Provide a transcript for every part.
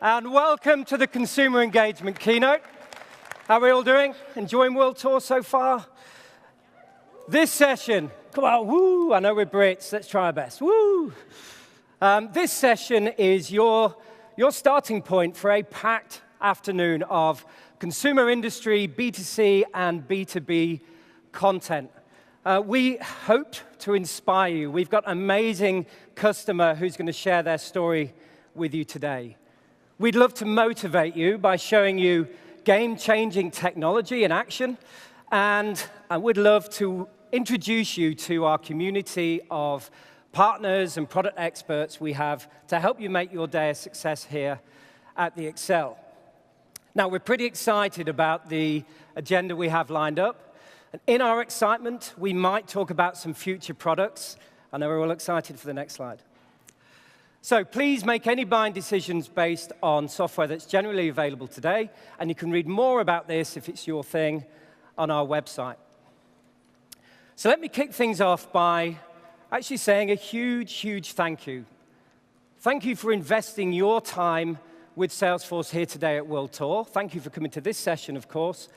And welcome to the Consumer Engagement Keynote. How are we all doing? Enjoying World Tour so far? This session, come on, woo, I know we're Brits, let's try our best, woo. This session is your starting point for a packed afternoon of consumer industry, B2C, and B2B content. We hope to inspire you. We've got an amazing customer who's going to share their story with you today. We'd love to motivate you by showing you game-changing technology in action, and we'd love to introduce you to our community of partners and product experts we have to help you make your day a success here at the Excel. Now, we're pretty excited about the agenda we have lined up. And in our excitement, we might talk about some future products. I know we're all excited for the next slide. So please make any buying decisions based on software that's generally available today, and you can read more about this, if it's your thing, on our website. So let me kick things off by actually saying a huge, huge thank you. Thank you for investing your time with Salesforce here today at World Tour. Thank you for coming to this session, of course.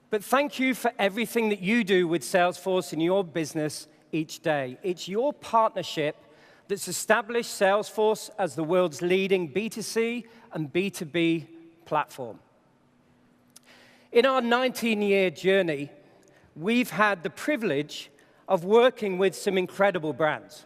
But thank you for everything that you do with Salesforce in your business each day. It's your partnership that's established Salesforce as the world's leading B2C and B2B platform. In our 19-year journey, we've had the privilege of working with some incredible brands.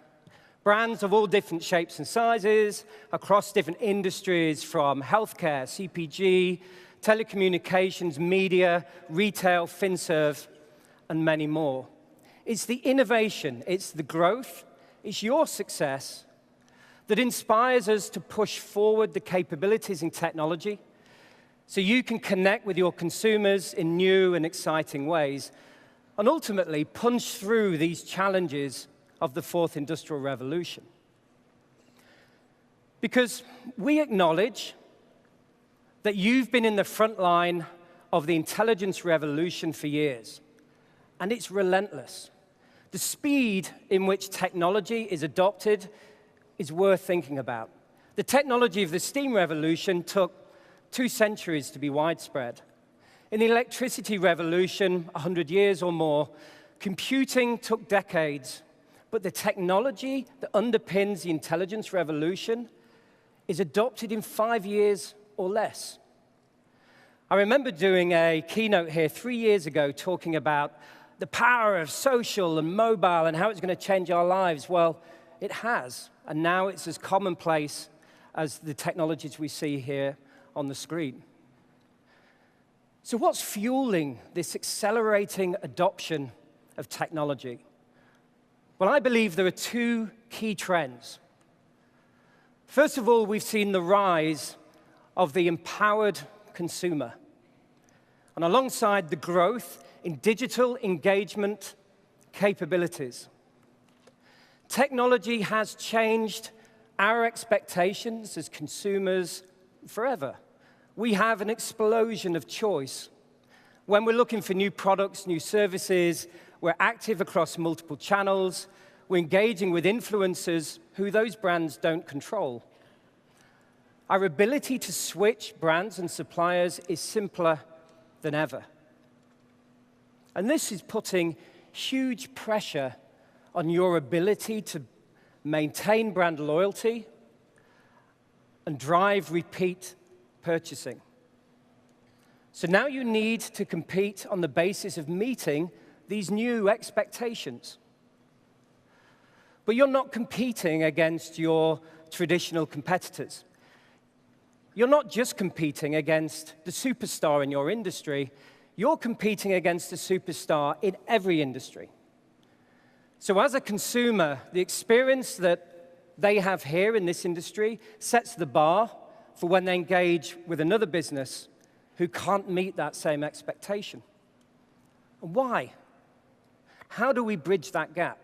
Brands of all different shapes and sizes, across different industries, from healthcare, CPG, telecommunications, media, retail, FinServe, and many more. It's the innovation, it's the growth, it's your success that inspires us to push forward the capabilities in technology so you can connect with your consumers in new and exciting ways and ultimately punch through these challenges of the fourth industrial revolution. Because we acknowledge that you've been in the front line of the intelligence revolution for years, and it's relentless. The speed in which technology is adopted is worth thinking about. The technology of the steam revolution took 2 centuries to be widespread. In the electricity revolution, 100 years or more, computing took decades. But the technology that underpins the intelligence revolution is adopted in 5 years or less. I remember doing a keynote here 3 years ago talking about the power of social and mobile and how it's going to change our lives. Well, it has, and now it's as commonplace as the technologies we see here on the screen. So what's fueling this accelerating adoption of technology? Well, I believe there are 2 key trends. First of all, we've seen the rise of the empowered consumer, and alongside the growth in digital engagement capabilities. Technology has changed our expectations as consumers forever. We have an explosion of choice. When we're looking for new products, new services, we're active across multiple channels, we're engaging with influencers who those brands don't control. Our ability to switch brands and suppliers is simpler than ever. And this is putting huge pressure on your ability to maintain brand loyalty and drive repeat purchasing. So now you need to compete on the basis of meeting these new expectations. But you're not competing against your traditional competitors. You're not just competing against the superstar in your industry, you're competing against the superstar in every industry. So as a consumer, the experience that they have here in this industry sets the bar for when they engage with another business who can't meet that same expectation. Why? How do we bridge that gap?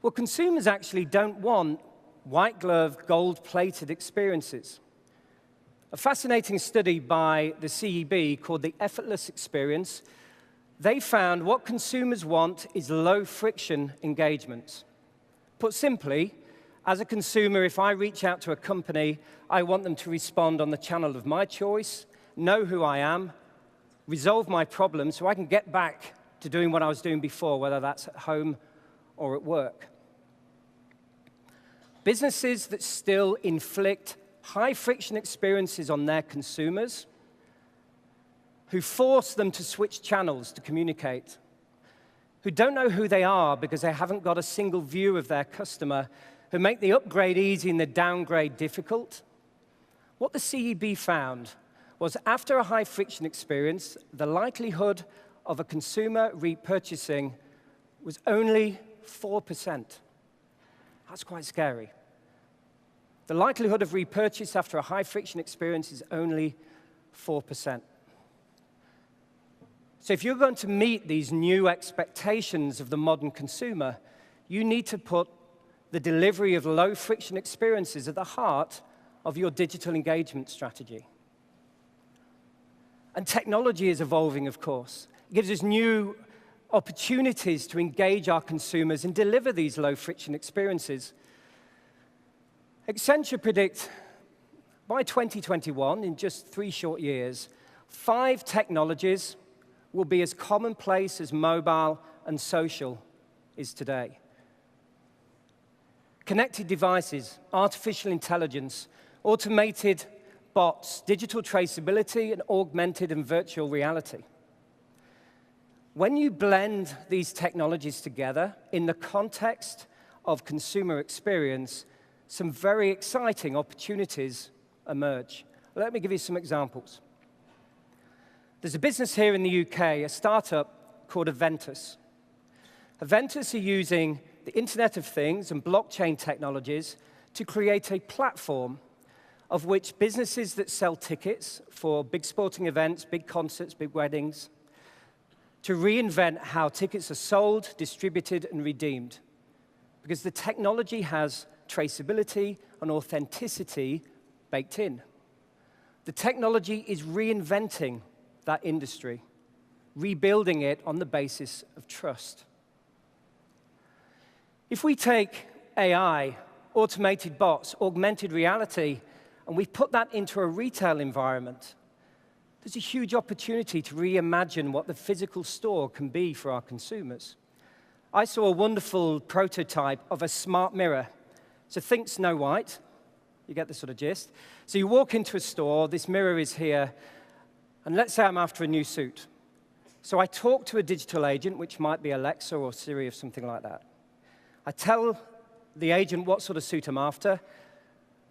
Well, consumers actually don't want white-glove, gold-plated experiences. A fascinating study by the CEB called The Effortless Experience, they found what consumers want is low-friction engagements. Put simply, as a consumer, if I reach out to a company, I want them to respond on the channel of my choice, know who I am, resolve my problems so I can get back to doing what I was doing before, whether that's at home or at work. Businesses that still inflict high-friction experiences on their consumers, who force them to switch channels to communicate, who don't know who they are because they haven't got a single view of their customer, who make the upgrade easy and the downgrade difficult. What the CEB found was after a high-friction experience, the likelihood of a consumer repurchasing was only 4%. That's quite scary. The likelihood of repurchase after a high-friction experience is only 4%. So if you're going to meet these new expectations of the modern consumer, you need to put the delivery of low-friction experiences at the heart of your digital engagement strategy. And technology is evolving, of course. It gives us new opportunities to engage our consumers and deliver these low-friction experiences. Accenture predict by 2021, in just 3 short years, 5 technologies will be as commonplace as mobile and social is today. Connected devices, artificial intelligence, automated bots, digital traceability, and augmented and virtual reality. When you blend these technologies together in the context of consumer experience, some very exciting opportunities emerge. Let me give you some examples. There's a business here in the UK, a startup called Aventus. Aventus are using the Internet of Things and blockchain technologies to create a platform of which businesses that sell tickets for big sporting events, big concerts, big weddings, to reinvent how tickets are sold, distributed, and redeemed. Because the technology has traceability and authenticity baked in. The technology is reinventing that industry, rebuilding it on the basis of trust. If we take AI, automated bots, augmented reality, and we put that into a retail environment, there's a huge opportunity to reimagine what the physical store can be for our consumers. I saw a wonderful prototype of a smart mirror. So think Snow White. You get the sort of gist. So you walk into a store, this mirror is here, and let's say I'm after a new suit. So I talk to a digital agent, which might be Alexa or Siri or something like that. I tell the agent what sort of suit I'm after,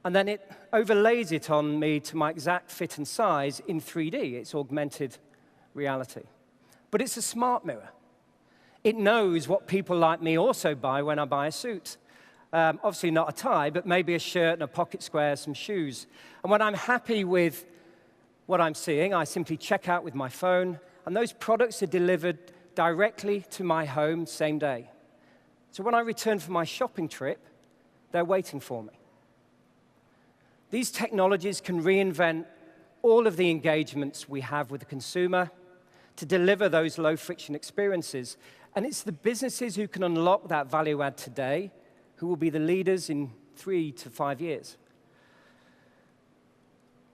and then it overlays it on me to my exact fit and size in 3D. It's augmented reality. But it's a smart mirror. It knows what people like me also buy when I buy a suit. Obviously not a tie, but maybe a shirt and a pocket square, some shoes. And when I'm happy with what I'm seeing, I simply check out with my phone, and those products are delivered directly to my home same day. So when I return from my shopping trip, they're waiting for me. These technologies can reinvent all of the engagements we have with the consumer to deliver those low-friction experiences. And it's the businesses who can unlock that value add today who will be the leaders in 3 to 5 years.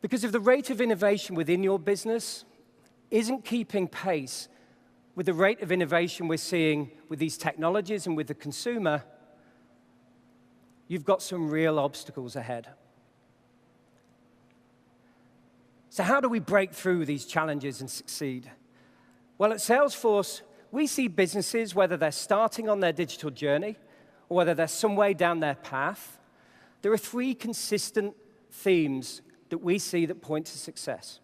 Because if the rate of innovation within your business isn't keeping pace with the rate of innovation we're seeing with these technologies and with the consumer, you've got some real obstacles ahead. So how do we break through these challenges and succeed? Well, at Salesforce, we see businesses, whether they're starting on their digital journey or whether they're some way down their path, there are three consistent themes that we see that point to success.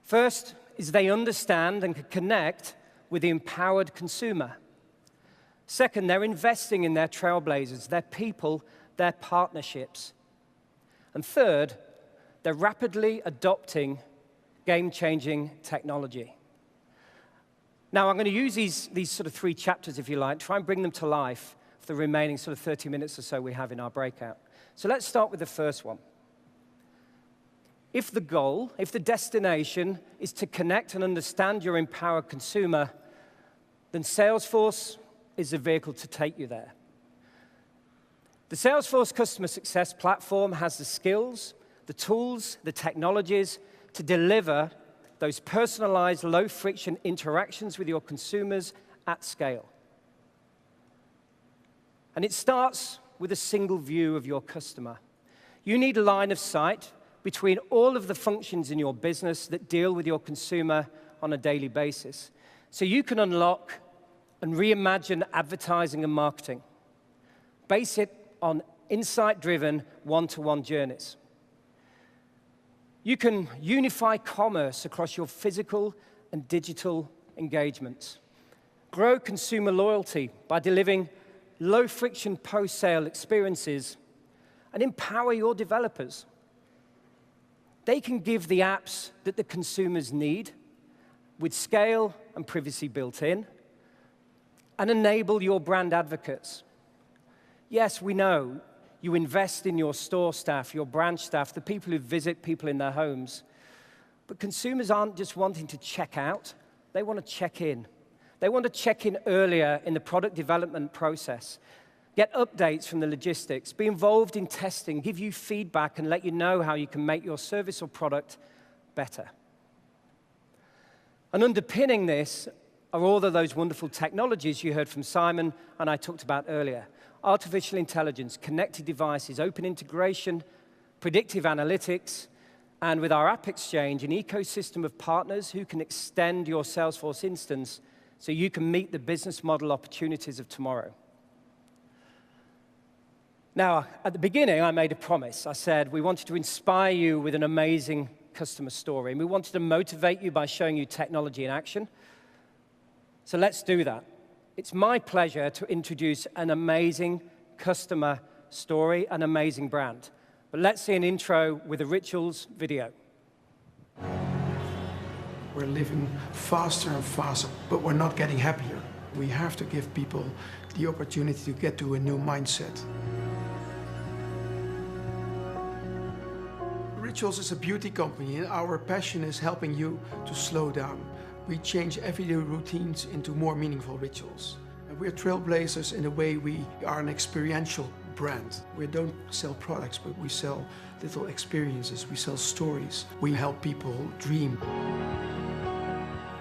First is they understand and can connect with the empowered consumer. Second, they're investing in their trailblazers, their people, their partnerships. And third, they're rapidly adopting game-changing technology. Now, I'm going to use these sort of three chapters, if you like, try and bring them to life for the remaining sort of 30 minutes or so we have in our breakout. So let's start with the first one. If the goal, if the destination is to connect and understand your empowered consumer, then Salesforce is the vehicle to take you there. The Salesforce Customer Success Platform has the skills, the tools, the technologies to deliver those personalized, low-friction interactions with your consumers at scale. And it starts with a single view of your customer. You need a line of sight between all of the functions in your business that deal with your consumer on a daily basis, so you can unlock and reimagine advertising and marketing. Base it on insight-driven, one-to-one journeys. You can unify commerce across your physical and digital engagements. Grow consumer loyalty by delivering low-friction post-sale experiences, and empower your developers. They can give the apps that the consumers need with scale and privacy built in, and enable your brand advocates. Yes, we know you invest in your store staff, your branch staff, the people who visit people in their homes. But consumers aren't just wanting to check out, they want to check in. They want to check in earlier in the product development process, get updates from the logistics, be involved in testing, give you feedback, and let you know how you can make your service or product better. And underpinning this are all of those wonderful technologies you heard from Simon and I talked about earlier. Artificial intelligence, connected devices, open integration, predictive analytics, and with our App Exchange, an ecosystem of partners who can extend your Salesforce instance so you can meet the business model opportunities of tomorrow. Now, at the beginning, I made a promise. I said we wanted to inspire you with an amazing customer story, and we wanted to motivate you by showing you technology in action. So let's do that. It's my pleasure to introduce an amazing customer story, an amazing brand. But let's see an intro with a Rituals video. We're living faster and faster, but we're not getting happier. We have to give people the opportunity to get to a new mindset. Rituals is a beauty company, and our passion is helping you to slow down. We change everyday routines into more meaningful rituals. And we're trailblazers in a way we are an experiential brand. We don't sell products, but we sell little experiences. We sell stories. We help people dream.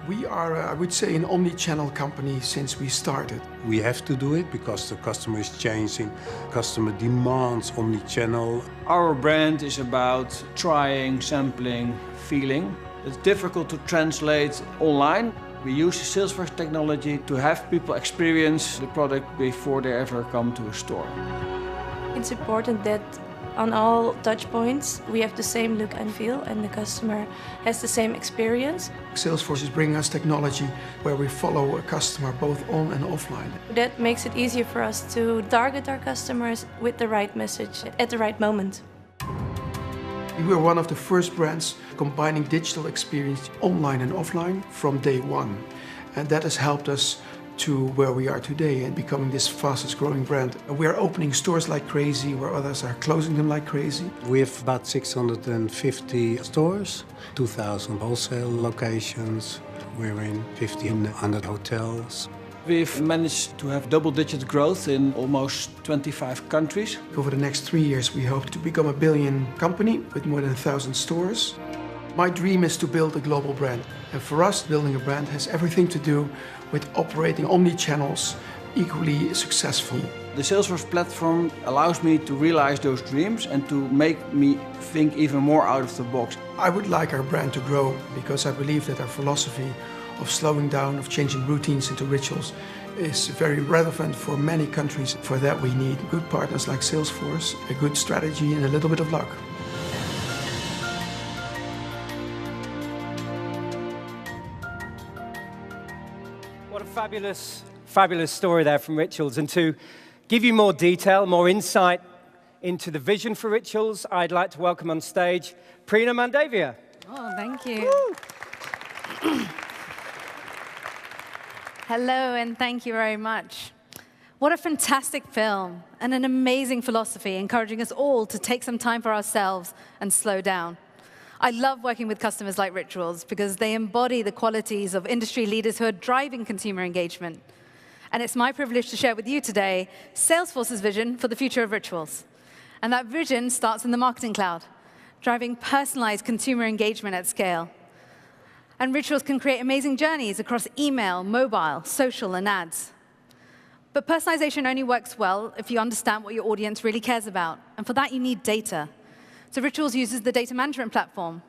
We are, I would say, an omni-channel company since we started. We have to do it because the customer is changing. Customer demands omni-channel. Our brand is about trying, sampling, feeling. It's difficult to translate online. We use the Salesforce technology to have people experience the product before they ever come to a store. It's important that on all touchpoints we have the same look and feel, and the customer has the same experience. Salesforce is bringing us technology where we follow a customer both on and offline. That makes it easier for us to target our customers with the right message at the right moment. We were one of the first brands combining digital experience online and offline from day one. And that has helped us to where we are today and becoming this fastest growing brand. We are opening stores like crazy where others are closing them like crazy. We have about 650 stores, 2,000 wholesale locations. We're in 1,500 hotels. we've managed to have double-digit growth in almost 25 countries. Over the next 3 years, we hope to become a billion company with more than 1,000 stores. My dream is to build a global brand. And for us, building a brand has everything to do with operating omni-channels equally successfully. The Salesforce platform allows me to realize those dreams and to make me think even more out of the box. I would like our brand to grow because I believe that our philosophy of slowing down, of changing routines into rituals, is very relevant for many countries. For that, we need good partners like Salesforce, a good strategy, and a little bit of luck. What a fabulous story there from Rituals. And to give you more detail, more insight into the vision for Rituals, I'd like to welcome on stage Prina Mandavia. Oh, thank you. Hello, and thank you very much. What a fantastic film and an amazing philosophy encouraging us all to take some time for ourselves and slow down. I love working with customers like Rituals because they embody the qualities of industry leaders who are driving consumer engagement. And it's my privilege to share with you today Salesforce's vision for the future of Rituals. And that vision starts in the Marketing Cloud, driving personalized consumer engagement at scale. And Rituals can create amazing journeys across email, mobile, social, and ads. But personalization only works well if you understand what your audience really cares about. And for that, you need data. So Rituals uses the data management platform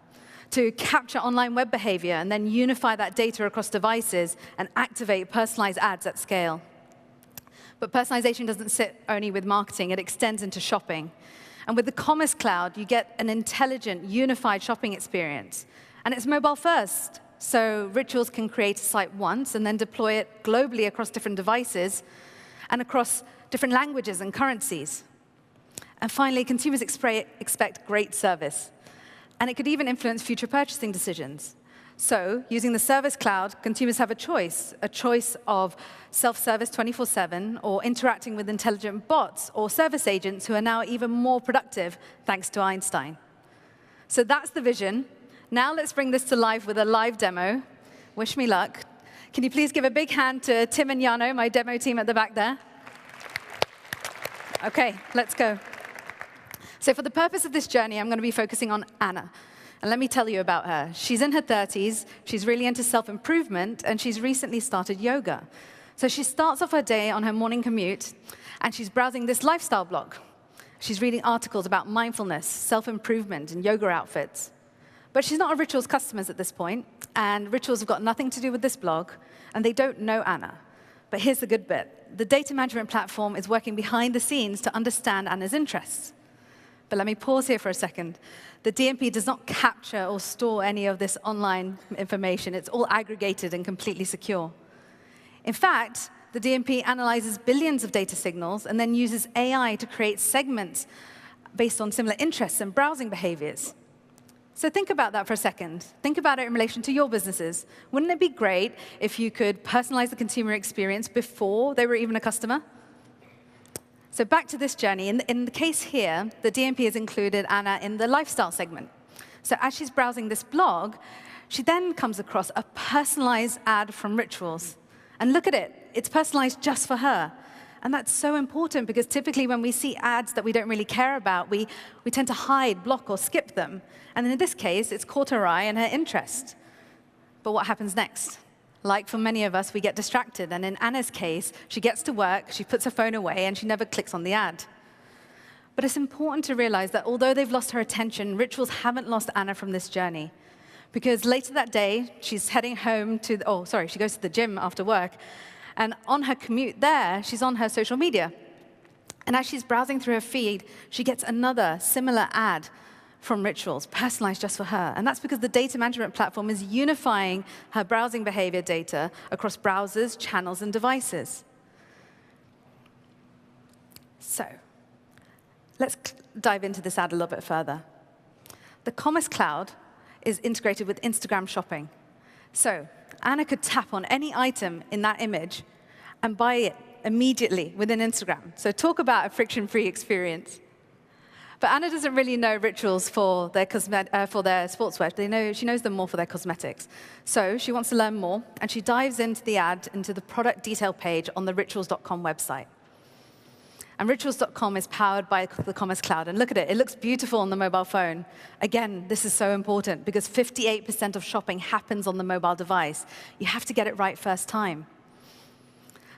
to capture online web behavior and then unify that data across devices and activate personalized ads at scale. But personalization doesn't sit only with marketing. It extends into shopping. And with the Commerce Cloud, you get an intelligent, unified shopping experience. And it's mobile first. So Rituals can create a site once and then deploy it globally across different devices and across different languages and currencies. And finally, consumers expect great service. And it could even influence future purchasing decisions. So using the Service Cloud, consumers have a choice of self-service 24/7 or interacting with intelligent bots or service agents who are now even more productive thanks to Einstein. So that's the vision. Now let's bring this to life with a live demo. Wish me luck. Can you please give a big hand to Tim and Jano, my demo team at the back there? OK, let's go. So for the purpose of this journey, I'm going to be focusing on Anna. And let me tell you about her. She's in her 30s. She's really into self-improvement. And she's recently started yoga. So she starts off her day on her morning commute. And she's browsing this lifestyle blog. She's reading articles about mindfulness, self-improvement, and yoga outfits. But she's not a Rituals customer at this point. And Rituals have got nothing to do with this blog. And they don't know Anna. But here's the good bit. The data management platform is working behind the scenes to understand Anna's interests. But let me pause here for a second. The DMP does not capture or store any of this online information. It's all aggregated and completely secure. In fact, the DMP analyzes billions of data signals and then uses AI to create segments based on similar interests and browsing behaviors. So think about that for a second. Think about it in relation to your businesses. Wouldn't it be great if you could personalize the consumer experience before they were even a customer? So back to this journey. In the case here, the DMP has included Anna in the lifestyle segment. So as she's browsing this blog, she then comes across a personalized ad from Rituals. And look at it. It's personalized just for her. And that's so important because typically when we see ads that we don't really care about, we tend to hide, block, or skip them. And in this case, it's caught her eye and her interest. But what happens next? Like for many of us, we get distracted. And in Anna's case, she gets to work, she puts her phone away, and she never clicks on the ad. But it's important to realize that although they've lost her attention, Rituals haven't lost Anna from this journey. Because later that day, she's heading home to, she goes to the gym after work. And on her commute there, she's on her social media. And as she's browsing through her feed, she gets another similar ad from Rituals, personalized just for her. And that's because the data management platform is unifying her browsing behavior data across browsers, channels, and devices. So let's dive into this ad a little bit further. The Commerce Cloud is integrated with Instagram shopping. So Anna could tap on any item in that image and buy it immediately within Instagram. So talk about a friction-free experience. But Anna doesn't really know rituals for their sportswear. She knows them more for their cosmetics. So she wants to learn more, and she dives into the ad, into the product detail page on the rituals.com website. And rituals.com is powered by the Commerce Cloud. And look at it. It looks beautiful on the mobile phone. Again, this is so important because 58% of shopping happens on the mobile device. You have to get it right first time.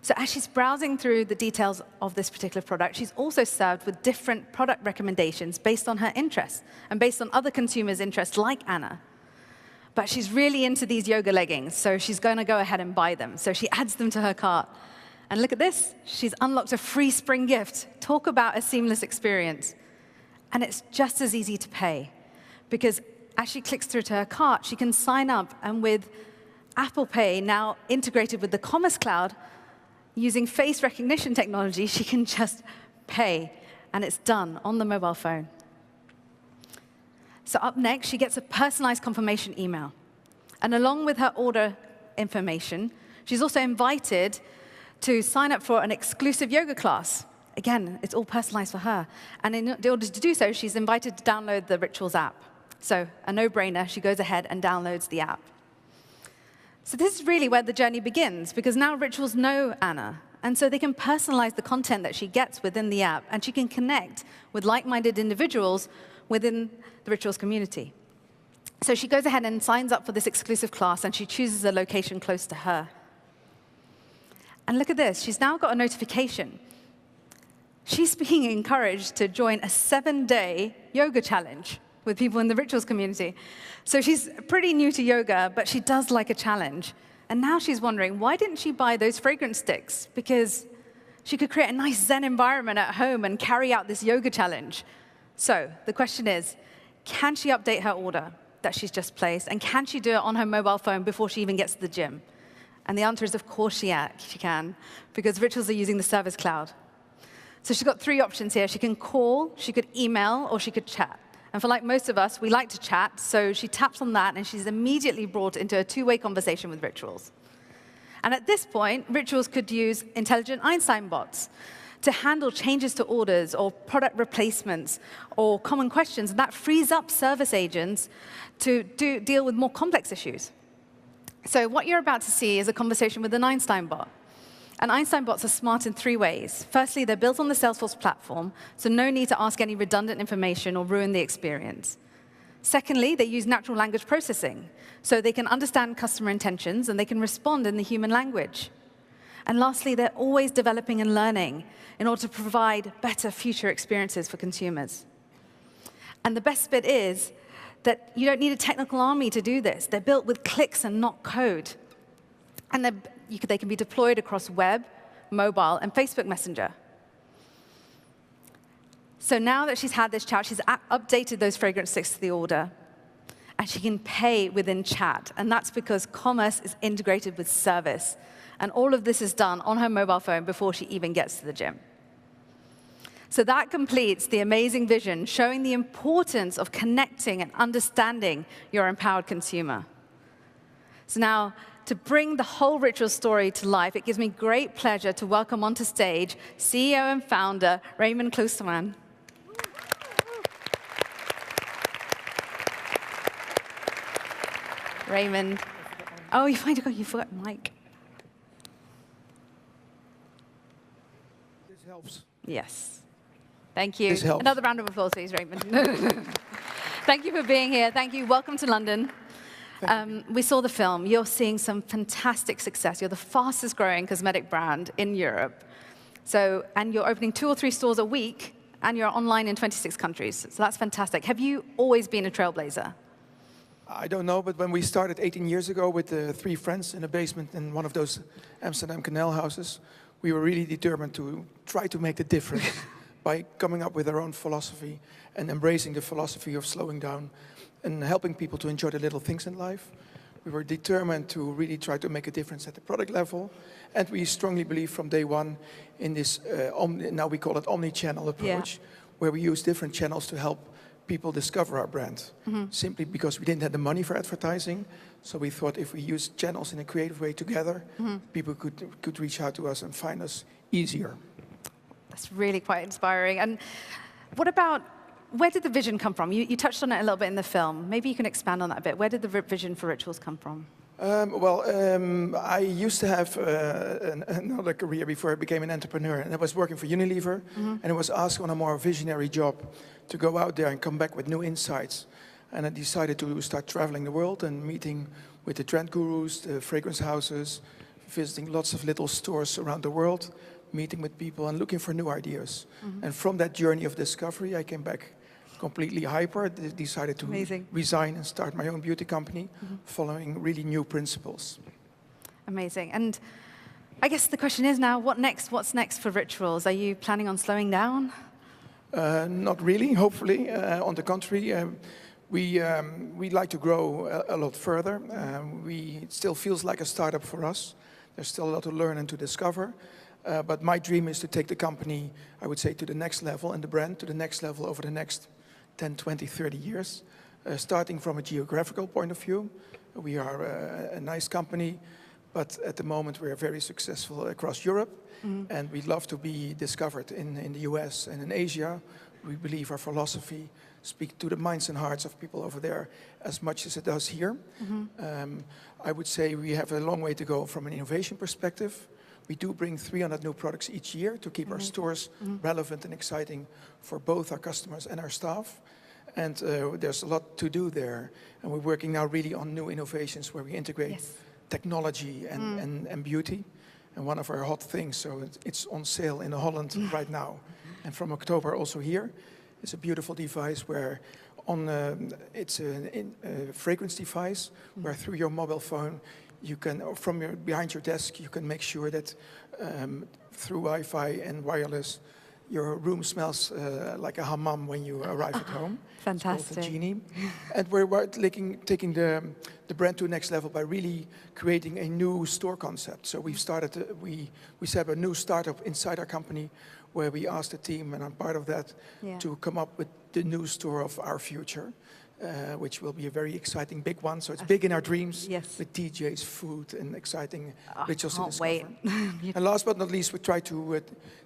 So as she's browsing through the details of this particular product, she's also served with different product recommendations based on her interests and based on other consumers' interests like Anna. But she's really into these yoga leggings, so she's going to go ahead and buy them. So she adds them to her cart. And look at this. She's unlocked a free spring gift. Talk about a seamless experience. And it's just as easy to pay. Because as she clicks through to her cart, she can sign up. And with Apple Pay now integrated with the Commerce Cloud, using face recognition technology, she can just pay. And it's done on the mobile phone. So up next, she gets a personalized confirmation email. And along with her order information, she's also invited to sign up for an exclusive yoga class. Again, it's all personalized for her. And in order to do so, she's invited to download the Rituals app. So a no-brainer, she goes ahead and downloads the app. So this is really where the journey begins, because now Rituals know Anna. And so they can personalize the content that she gets within the app, and she can connect with like-minded individuals within the Rituals community. So she goes ahead and signs up for this exclusive class, and she chooses a location close to her. And look at this. She's now got a notification. She's being encouraged to join a 7-day yoga challenge with people in the Rituals community. So she's pretty new to yoga, but she does like a challenge. And now she's wondering, why didn't she buy those fragrance sticks? Because she could create a nice Zen environment at home and carry out this yoga challenge. So the question is, can she update her order that she's just placed? And can she do it on her mobile phone before she even gets to the gym? And the answer is, of course, she can, because Rituals are using the Service Cloud. So she's got 3 options here. She can call, she could email, or she could chat. And for like most of us, we like to chat, so she taps on that, and she's immediately brought into a 2-way conversation with Rituals. And at this point, Rituals could use intelligent Einstein bots to handle changes to orders or product replacements or common questions. And that frees up service agents to deal with more complex issues. So what you're about to see is a conversation with an Einstein bot. And Einstein bots are smart in 3 ways. Firstly, they're built on the Salesforce platform, so no need to ask any redundant information or ruin the experience. Secondly, they use natural language processing, so they can understand customer intentions and they can respond in the human language. And lastly, they're always developing and learning in order to provide better future experiences for consumers. And the best bit is that you don't need a technical army to do this. They're built with clicks and not code. And they can be deployed across web, mobile, and Facebook Messenger. So now that she's had this chat, she's updated those fragrance sticks to the order. And she can pay within chat. And that's because commerce is integrated with service. And all of this is done on her mobile phone before she even gets to the gym. So that completes the amazing vision, showing the importance of connecting and understanding your empowered consumer. So now, to bring the whole Rituals story to life, it gives me great pleasure to welcome onto stage CEO and founder Raymond Klosterman. Raymond. Oh, you forgot Mike. This helps. Yes. Thank you. This helps. Another round of applause, please, Raymond. Thank you for being here. Thank you. Welcome to London. We saw the film. You're seeing some fantastic success. You're the fastest growing cosmetic brand in Europe. And you're opening 2 or 3 stores a week, and you're online in 26 countries. So that's fantastic. Have you always been a trailblazer? I don't know, but when we started 18 years ago with 3 friends in a basement in one of those Amsterdam canal houses, we were really determined to try to make the difference by coming up with our own philosophy and embracing the philosophy of slowing down and helping people to enjoy the little things in life. We were determined to really try to make a difference at the product level, and we strongly believe from day one in this, now we call it omni-channel approach, where we use different channels to help people discover our brand, simply because we didn't have the money for advertising. So we thought if we use channels in a creative way together, people could reach out to us and find us easier. That's really quite inspiring. And what about where did the vision come from? You touched on it a little bit in the film. Maybe you can expand on that a bit. Where did the vision for Rituals come from? I used to have another career before I became an entrepreneur, and I was working for Unilever, and I was asked on a more visionary job to go out there and come back with new insights. And I decided to start traveling the world and meeting with the trend gurus, the fragrance houses, visiting lots of little stores around the world, meeting with people and looking for new ideas. And from that journey of discovery, I came back completely hyper, decided to resign and start my own beauty company, following really new principles. Amazing. And I guess the question is now, what next? What's next for Rituals? Are you planning on slowing down? Not really, hopefully. On the contrary, we'd like to grow a lot further. It still feels like a startup for us. There's still a lot to learn and to discover. But my dream is to take the company, I would say, to the next level, and the brand to the next level over the next 10, 20, 30 years. Starting from a geographical point of view, we are a nice company, but at the moment we are very successful across Europe, and we'd love to be discovered in the US and in Asia. We believe our philosophy speaks to the minds and hearts of people over there as much as it does here. I would say we have a long way to go from an innovation perspective. We do bring 300 new products each year to keep our stores relevant and exciting for both our customers and our staff. And there's a lot to do there. And we're working now really on new innovations where we integrate technology and beauty. And one of our hot things, so it's on sale in Holland right now. And from October also here, it's a beautiful device where it's a fragrance device where through your mobile phone, you can, behind your desk, you can make sure that through Wi-Fi and wireless, your room smells like a hammam when you arrive at home. Fantastic. It's called the Genie. And we're taking the brand to the next level by really creating a new store concept. So we've started, we set up a new startup inside our company where we asked the team, and I'm part of that, to come up with the new store of our future. Which will be a very exciting big one. So it's big in our dreams with DJs, food, and exciting rituals to discover. Wait. And last but not least, we try to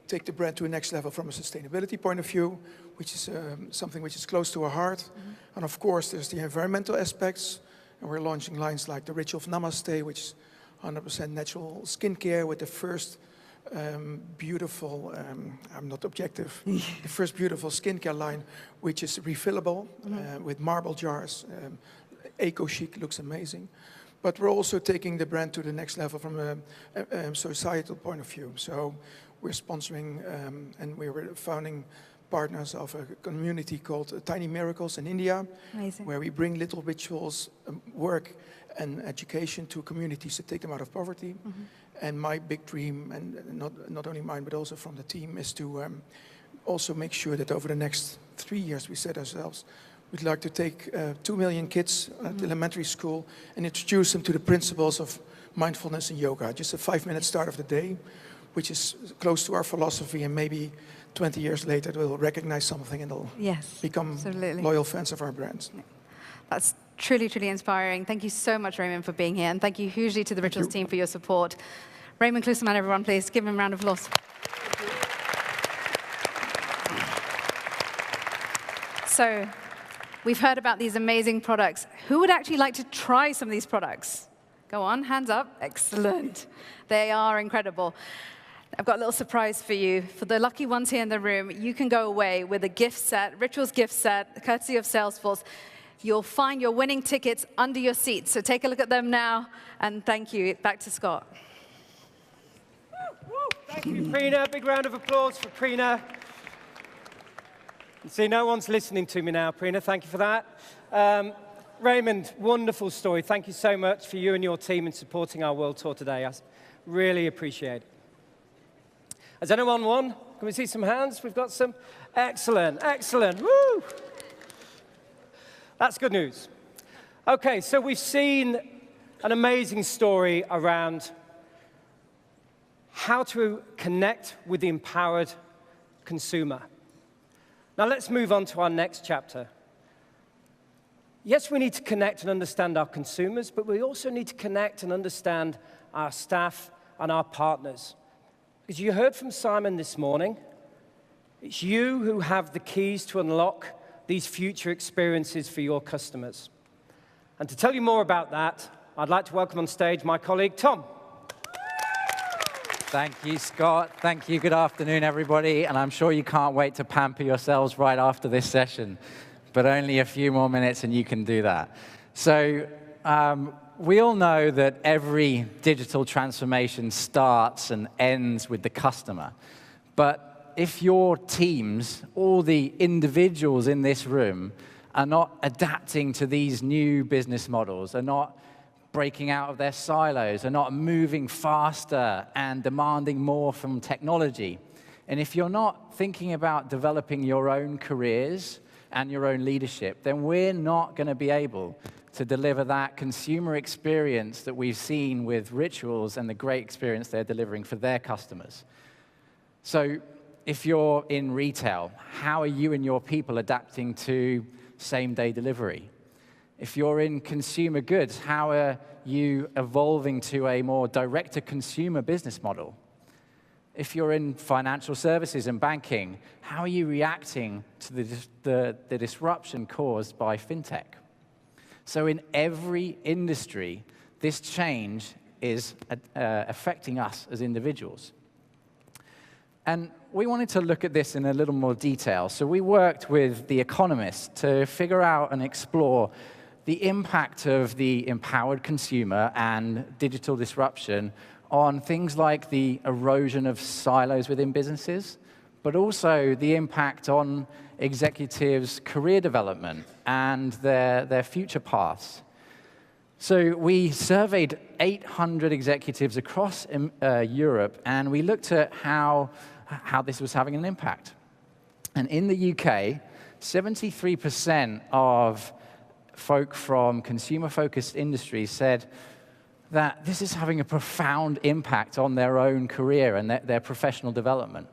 take the brand to the next level from a sustainability point of view, which is something which is close to our heart. And of course, there's the environmental aspects. And we're launching lines like the Ritual of Namaste, which is 100% natural skincare with the first beautiful, I'm not objective, the first beautiful skincare line, which is refillable with marble jars. Eco-chic, looks amazing. But we're also taking the brand to the next level from a societal point of view. So we're sponsoring and we're founding partners of a community called Tiny Miracles in India, where we bring little rituals, work and education to communities to take them out of poverty. And my big dream, and not only mine, but also from the team, is to also make sure that over the next 3 years we set ourselves, we'd like to take 2 million kids at elementary school and introduce them to the principles of mindfulness and yoga. Just a 5-minute start of the day, which is close to our philosophy, and maybe 20 years later they'll recognize something and they'll become loyal fans of our brands. That's truly, truly inspiring. Thank you so much, Raymond, for being here. And thank you hugely to the Rituals team for your support. Raymond Klusman, everyone, please give him a round of applause. So we've heard about these amazing products. Who would actually like to try some of these products? Go on, hands up. Excellent. They are incredible. I've got a little surprise for you. For the lucky ones here in the room, you can go away with a gift set, Rituals gift set, courtesy of Salesforce. You'll find your winning tickets under your seats. So take a look at them now, and thank you. Back to Scott. Thank you, Prina. Big round of applause for Prina. You see, no one's listening to me now, Prina. Thank you for that. Raymond, wonderful story. Thank you so much for you and your team in supporting our world tour today. I really appreciate it. Has anyone won? Can we see some hands? We've got some. Excellent, excellent. Woo! That's good news. OK, so we've seen an amazing story around how to connect with the empowered consumer. Now let's move on to our next chapter. Yes, we need to connect and understand our consumers, but we also need to connect and understand our staff and our partners. As you heard from Simon this morning, it's you who have the keys to unlock these future experiences for your customers. And to tell you more about that, I'd like to welcome on stage my colleague, Tom. Thank you, Scott. Thank you. Good afternoon, everybody. And I'm sure you can't wait to pamper yourselves right after this session. But only a few more minutes and you can do that. So we all know that every digital transformation starts and ends with the customer. But if your teams, all the individuals in this room, are not adapting to these new business models, are not breaking out of their silos, are not moving faster and demanding more from technology, and if you're not thinking about developing your own careers and your own leadership, then we're not going to be able to deliver that consumer experience that we've seen with Rituals and the great experience they're delivering for their customers. So if you're in retail, how are you and your people adapting to same-day delivery? If you're in consumer goods, how are you evolving to a more direct-to-consumer business model? If you're in financial services and banking, how are you reacting to the disruption caused by fintech? So in every industry, this change is affecting us as individuals. And we wanted to look at this in a little more detail. So we worked with The Economist to figure out and explore the impact of the empowered consumer and digital disruption on things like the erosion of silos within businesses, but also the impact on executives' career development and their future paths. So we surveyed 800 executives across Europe, and we looked at how this was having an impact. And in the UK, 73% of folk from consumer-focused industries said that this is having a profound impact on their own career and their professional development.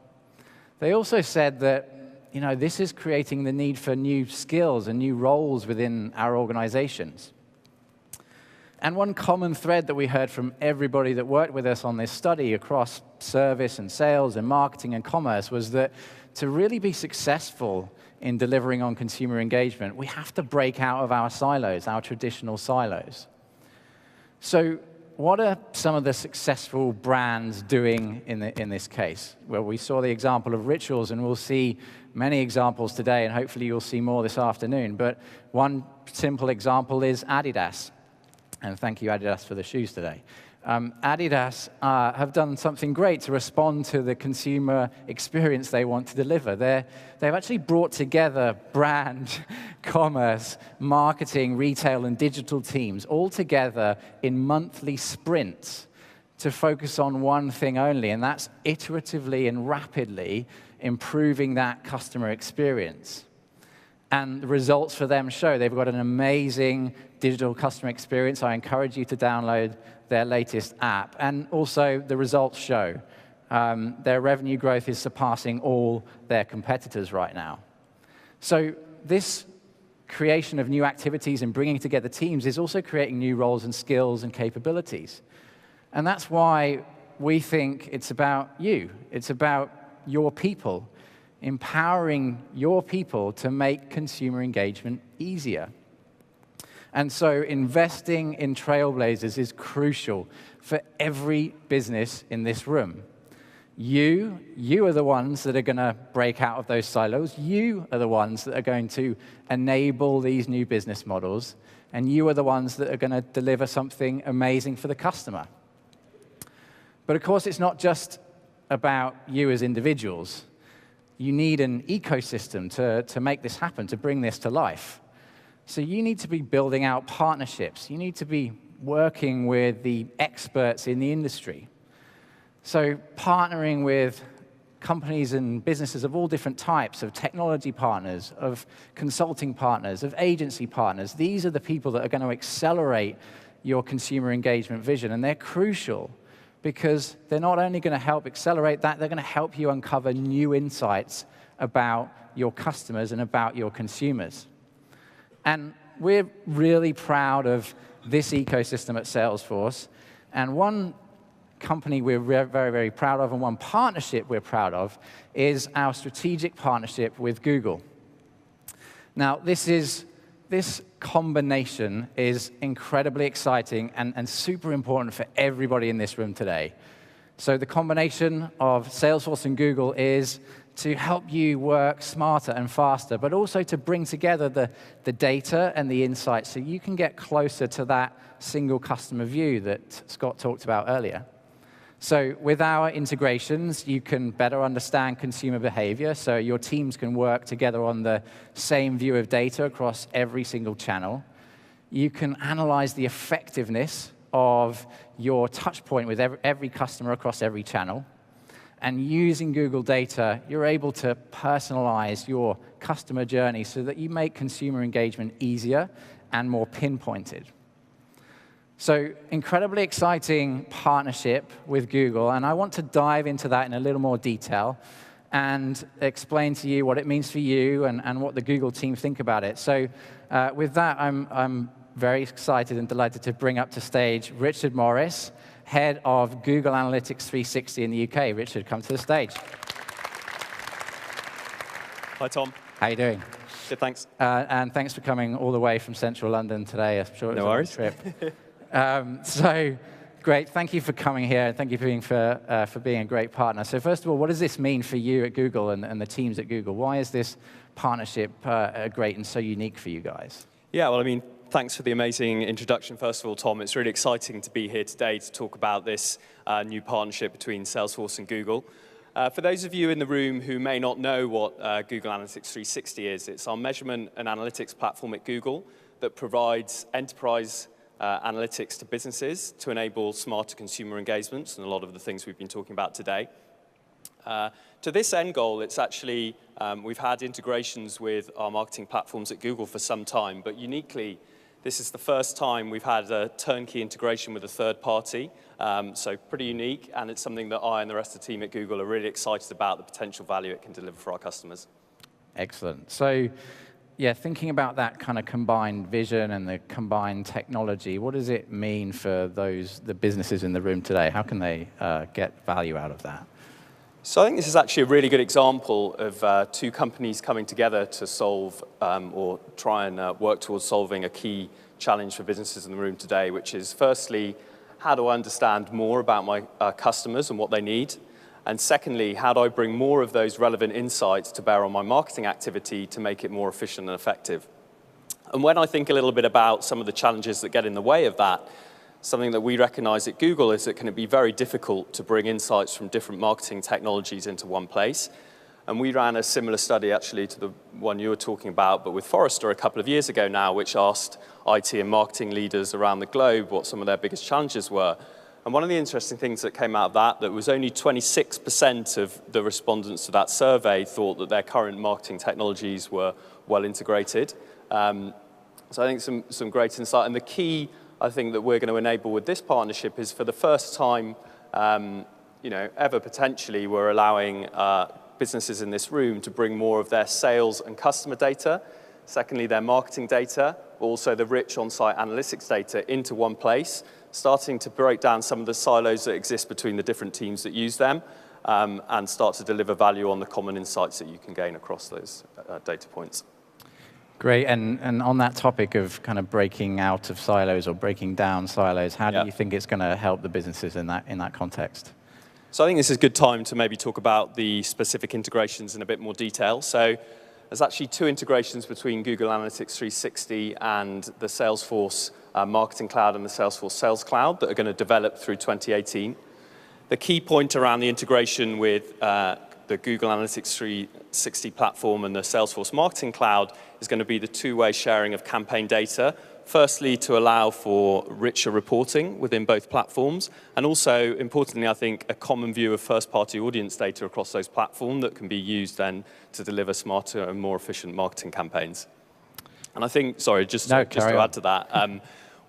They also said that this is creating the need for new skills and new roles within our organizations. And one common thread that we heard from everybody that worked with us on this study across service and sales and marketing and commerce was that to really be successful in delivering on consumer engagement, we have to break out of our silos, our traditional silos. So what are some of the successful brands doing in this case? Well, we saw the example of Rituals, and we'll see many examples today, and hopefully you'll see more this afternoon. But one simple example is Adidas. And thank you, Adidas, for the shoes today. Adidas have done something great to respond to the consumer experience they want to deliver. They've actually brought together brand, commerce, marketing, retail, and digital teams all together in monthly sprints to focus on one thing only, and that's iteratively and rapidly improving that customer experience. And the results for them show they've got an amazing digital customer experience. I encourage you to download their latest app. And also, the results show their revenue growth is surpassing all their competitors right now. So this creation of new activities and bringing together teams is also creating new roles and skills and capabilities. And that's why we think it's about you. It's about your people, empowering your people to make consumer engagement easier. And so investing in Trailblazers is crucial for every business in this room. You are the ones that are going to break out of those silos. You are the ones that are going to enable these new business models. And you are the ones that are going to deliver something amazing for the customer. But of course, it's not just about you as individuals. You need an ecosystem to make this happen, to bring this to life. So you need to be building out partnerships. You need to be working with the experts in the industry. So partnering with companies and businesses of all different types, of technology partners, of consulting partners, of agency partners. These are the people that are going to accelerate your consumer engagement vision, and they're crucial because they're not only going to help accelerate that, they're going to help you uncover new insights about your customers and about your consumers. And we're really proud of this ecosystem at Salesforce. And one company we're very, very proud of, and one partnership we're proud of, is our strategic partnership with Google. Now, this combination is incredibly exciting and super important for everybody in this room today. So the combination of Salesforce and Google is to help you work smarter and faster, but also to bring together the data and the insights so you can get closer to that single customer view that Scott talked about earlier. So with our integrations, you can better understand consumer behavior, so your teams can work together on the same view of data across every single channel. You can analyze the effectiveness of your touch point with every customer across every channel. And using Google data, you're able to personalize your customer journey so that you make consumer engagement easier and more pinpointed. So incredibly exciting partnership with Google, and I want to dive into that in a little more detail and explain to you what it means for you and what the Google team think about it. So with that, I'm very excited and delighted to bring up to stage Richard Morris, Head of Google Analytics 360 in the UK. Richard, come to the stage. Hi, Tom. How you doing? Good, thanks. And thanks for coming all the way from central London today. I'm sure it was a long trip. So great. Thank you for coming here. And thank you for being a great partner. So first of all, what does this mean for you at Google and the teams at Google? Why is this partnership great and so unique for you guys? Yeah, well, I mean, thanks for the amazing introduction, first of all, Tom. It's really exciting to be here today to talk about this new partnership between Salesforce and Google. For those of you in the room who may not know what Google Analytics 360 is, it's our measurement and analytics platform at Google that provides enterprise analytics to businesses to enable smarter consumer engagements and a lot of the things we've been talking about today. To this end goal, it's actually, we've had integrations with our marketing platforms at Google for some time, but uniquely, this is the first time we've had a turnkey integration with a third party, so pretty unique, and it's something that I and the rest of the team at Google are really excited about the potential value it can deliver for our customers. Excellent. So, yeah, thinking about that kind of combined vision and the combined technology, what does it mean for the businesses in the room today? How can they get value out of that? So I think this is actually a really good example of two companies coming together to solve or try and work towards solving a key challenge for businesses in the room today, which is firstly, how do I understand more about my customers and what they need? And secondly, how do I bring more of those relevant insights to bear on my marketing activity to make it more efficient and effective? And when I think a little bit about some of the challenges that get in the way of that, something that we recognize at Google is that it can be very difficult to bring insights from different marketing technologies into one place. And we ran a similar study actually to the one you were talking about, but with Forrester a couple of years ago now, which asked IT and marketing leaders around the globe what some of their biggest challenges were. And one of the interesting things that came out of that was only 26% of the respondents to that survey thought that their current marketing technologies were well integrated. So I think some great insight. And the key, I think, that we're going to enable with this partnership is for the first time, ever potentially, we're allowing businesses in this room to bring more of their sales and customer data, secondly, their marketing data, but also the rich on-site analytics data into one place, starting to break down some of the silos that exist between the different teams that use them, and start to deliver value on the common insights that you can gain across those data points. Great, and on that topic of kind of breaking out of silos or breaking down silos, how do you think it's going to help the businesses in that context? So I think this is a good time to maybe talk about the specific integrations in a bit more detail. So there's actually two integrations between Google Analytics 360 and the Salesforce Marketing Cloud and the Salesforce Sales Cloud that are going to develop through 2018. The key point around the integration with the Google Analytics 360 platform and the Salesforce Marketing Cloud is going to be the two-way sharing of campaign data, firstly to allow for richer reporting within both platforms, and also, importantly, I think, a common view of first-party audience data across those platforms that can be used then to deliver smarter and more efficient marketing campaigns. And I think, sorry, just to add to that,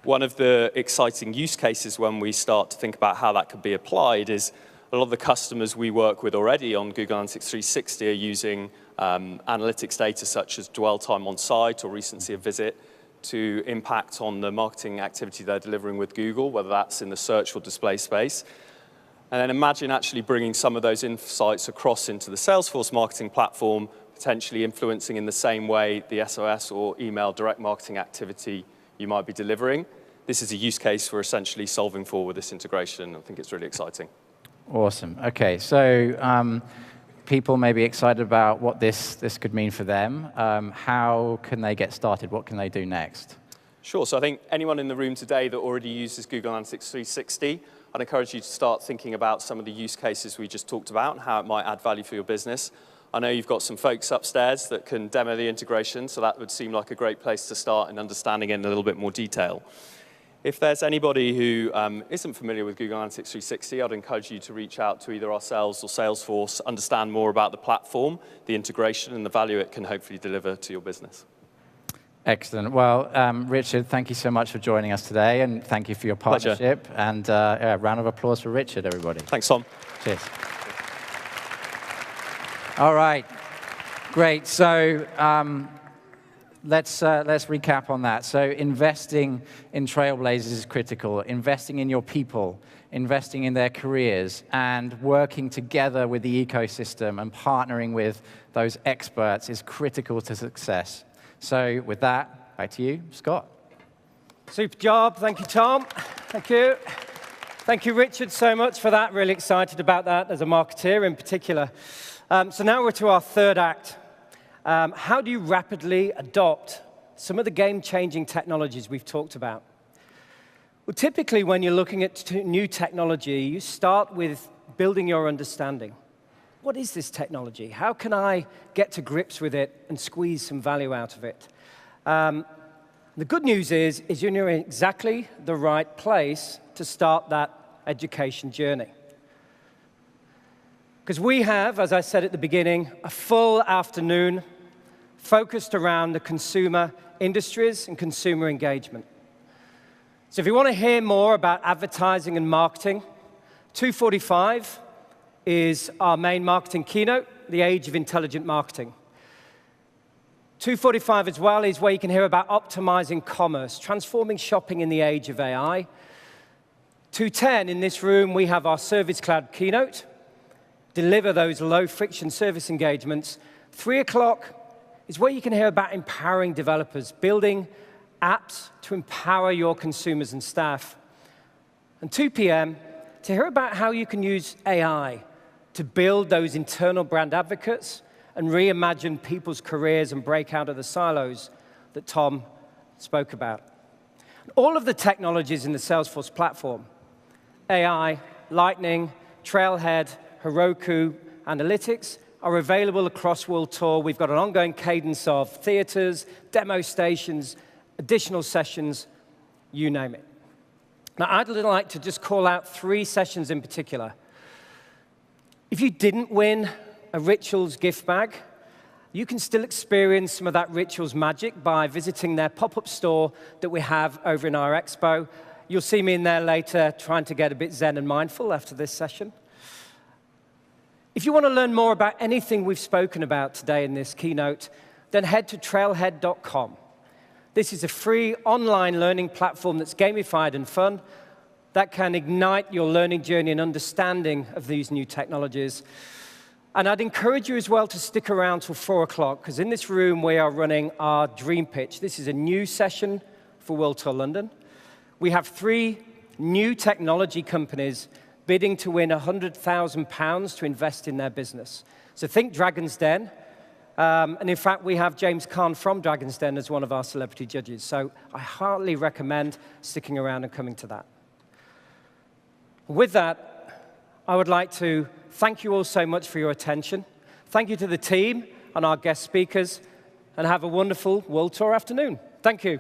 one of the exciting use cases when we start to think about how that could be applied is a lot of the customers we work with already on Google Analytics 360 are using analytics data such as dwell time on site or recency of visit to impact on the marketing activity they're delivering with Google, whether that's in the search or display space. And then imagine actually bringing some of those insights across into the Salesforce marketing platform, potentially influencing in the same way the SOS or email direct marketing activity you might be delivering. This is a use case we're essentially solving for with this integration. I think it's really exciting. Awesome. OK, so people may be excited about what this could mean for them. How can they get started? What can they do next? Sure. So I think anyone in the room today that already uses Google Analytics 360, I'd encourage you to start thinking about some of the use cases we just talked about and how it might add value for your business. I know you've got some folks upstairs that can demo the integration, so that would seem like a great place to start in understanding it in a little bit more detail. If there's anybody who isn't familiar with Google Analytics 360, I'd encourage you to reach out to either ourselves or Salesforce, understand more about the platform, the integration, and the value it can hopefully deliver to your business. Excellent. Well, Richard, thank you so much for joining us today, and thank you for your partnership. Pleasure. And a round of applause for Richard, everybody. Thanks, Tom. Cheers. All right. Great. So let's recap on that. So investing in Trailblazers is critical. Investing in your people, investing in their careers, and working together with the ecosystem and partnering with those experts is critical to success. So with that, back to you, Scott. Super job. Thank you, Tom. Thank you. Thank you, Richard, so much for that. Really excited about that as a marketeer in particular. So now we're to our third act. How do you rapidly adopt some of the game-changing technologies we've talked about? Well, typically, when you're looking at new technology, you start with building your understanding. What is this technology? How can I get to grips with it and squeeze some value out of it? The good news is you're in exactly the right place to start that education journey. Because we have, as I said at the beginning, a full afternoon focused around the consumer industries and consumer engagement. So if you want to hear more about advertising and marketing, 2:45 is our main marketing keynote, The Age of Intelligent Marketing. 2:45 as well is where you can hear about optimizing commerce, transforming shopping in the age of AI. 2:10 in this room, we have our Service Cloud keynote, deliver those low-friction service engagements. 3 o'clock is where you can hear about empowering developers, building apps to empower your consumers and staff. And 2 p.m. to hear about how you can use AI to build those internal brand advocates and reimagine people's careers and break out of the silos that Tom spoke about. All of the technologies in the Salesforce platform, AI, Lightning, Trailhead, Heroku, Analytics, are available across World Tour. We've got an ongoing cadence of theaters, demo stations, additional sessions, you name it. Now, I'd like to just call out 3 sessions in particular. If you didn't win a Rituals gift bag, you can still experience some of that Rituals magic by visiting their pop-up store that we have over in our expo. You'll see me in there later trying to get a bit zen and mindful after this session. If you want to learn more about anything we've spoken about today in this keynote, then head to trailhead.com. This is a free online learning platform that's gamified and fun that can ignite your learning journey and understanding of these new technologies. And I'd encourage you as well to stick around till 4 o'clock, because in this room we are running our Dream Pitch. This is a new session for World Tour London. We have 3 new technology companies bidding to win £100,000 to invest in their business. So think Dragon's Den. And in fact, we have James Caan from Dragon's Den as one of our celebrity judges. So I heartily recommend sticking around and coming to that. With that, I would like to thank you all so much for your attention. Thank you to the team and our guest speakers, and have a wonderful World Tour afternoon. Thank you.